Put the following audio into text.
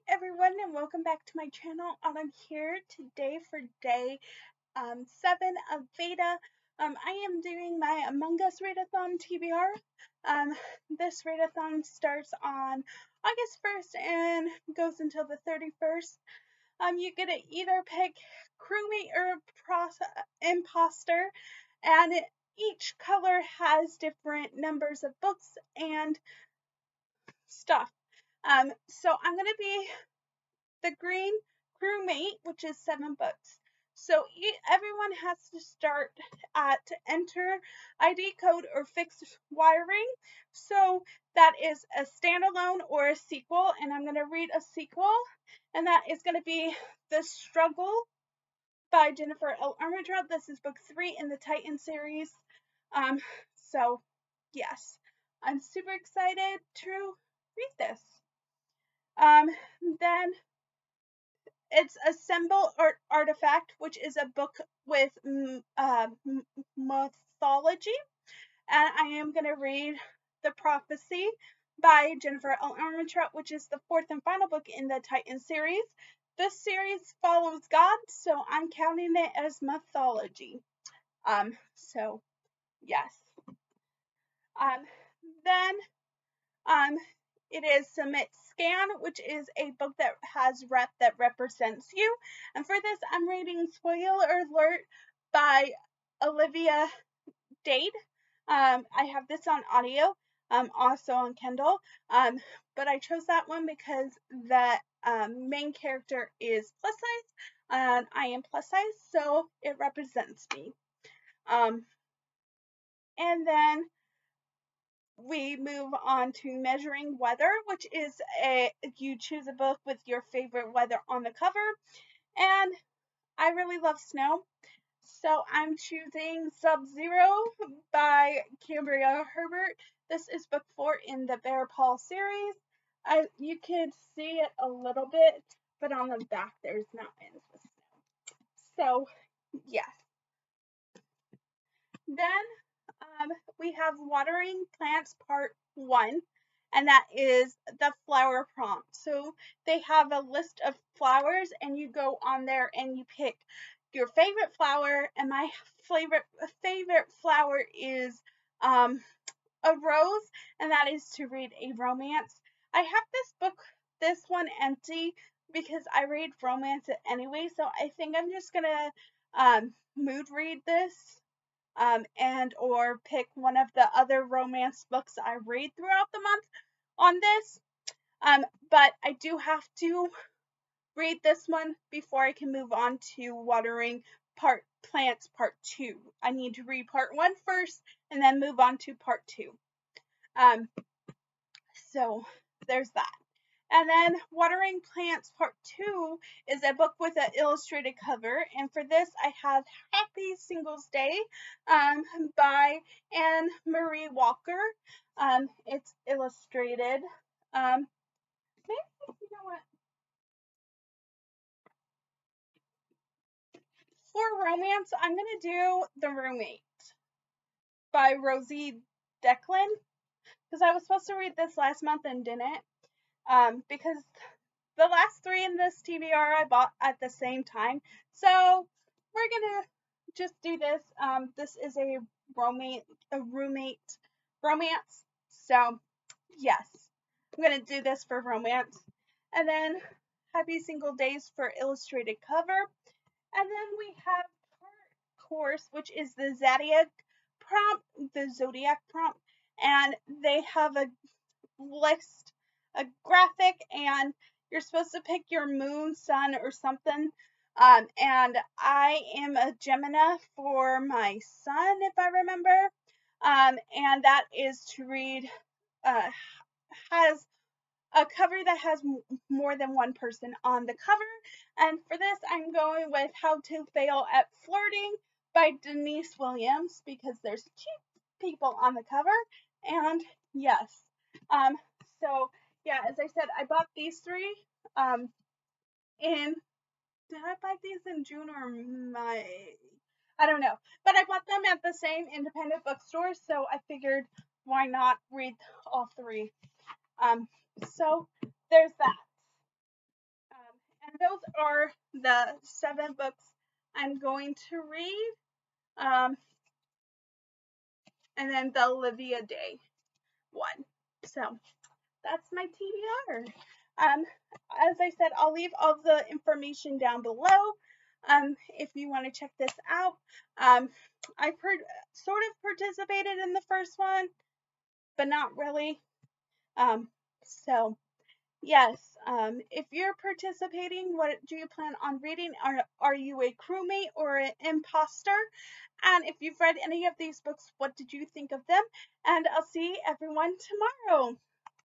everyone, and welcome back to my channel. I'm here today for day 7 of VEDA. I am doing my Among Us Readathon TBR. This Readathon starts on August 1st and goes until the 31st. You get to either pick crewmate or imposter, and each color has different numbers of books and stuff. So I'm going to be the green crewmate, which is 7 books. So everyone has to start at enter ID code or fixed wiring. So that is a standalone or a sequel, and I'm going to read a sequel, and that is going to be The Struggle by Jennifer L. Armentrout. This is book 3 in the Titan series. So yes, I'm super excited to read this. Then it's a symbol or artifact, which is a book with mythology, and I am going to read The Prophecy by Jennifer L. Armentrout, which is the 4th and final book in the Titan series. This series follows God, so I'm counting it as mythology. So yes. Then it is Submit Scan, which is a book that has rep that represents you. And for this, I'm reading Spoiler Alert by Olivia Dade. I have this on audio, also on Kindle. But I chose that one because the main character is plus size, and I am plus size, so it represents me. And then we move on to Measuring Weather, which is you choose a book with your favorite weather on the cover, and I really love snow, so I'm choosing Sub-Zero by Cambria Herbert. This is book 4 in the Bear Paw series. You can see it a little bit, but on the back there's mountains with snow. So yes. Then we have Watering Plants Part 1, and that is the flower prompt. So they have a list of flowers, and you go on there and you pick your favorite flower, and my favorite flower is a rose, and that is to read a romance. I have this one empty because I read romance anyway, so I think I'm just gonna mood read this and or pick one of the other romance books I read throughout the month on this. But I do have to read this one before I can move on to Watering Plants Part 2. I need to read Part 1 first and then move on to Part 2. So there's that. And then Watering Plants Part 2 is a book with an illustrated cover. And for this, I have Happy Singles Day by Anne Marie Walker. It's illustrated. Maybe, you know what? For romance, I'm going to do The Roommate by Rosie Declan. Because I was supposed to read this last month and didn't. Because the last 3 in this TBR I bought at the same time. So we're gonna just do this. This is a roommate romance. So yes, I'm gonna do this for romance. And then Happy Single Days for illustrated cover. And then we have Course, which is the Zodiac prompt, and they have a list, a graphic, and you're supposed to pick your moon, sun, or something. And I am a Gemini for my sun, if I remember. And that is to read, has a cover that has more than one person on the cover. And for this, I'm going with How to Fail at Flirting by Denise Williams, because there's 2 people on the cover. And yes. So yeah, as I said, I bought these 3 did I buy these in June or May? I don't know. But I bought them at the same independent bookstore, so I figured why not read all 3. So there's that. those are the 7 books I'm going to read. And then the Olivia Day one. So that's my TBR. As I said, I'll leave all the information down below. If you want to check this out. I sort of participated in the first one, but not really. So yes, if you're participating, what do you plan on reading? Are you a crewmate or an imposter? And if you've read any of these books, what did you think of them? And I'll see everyone tomorrow.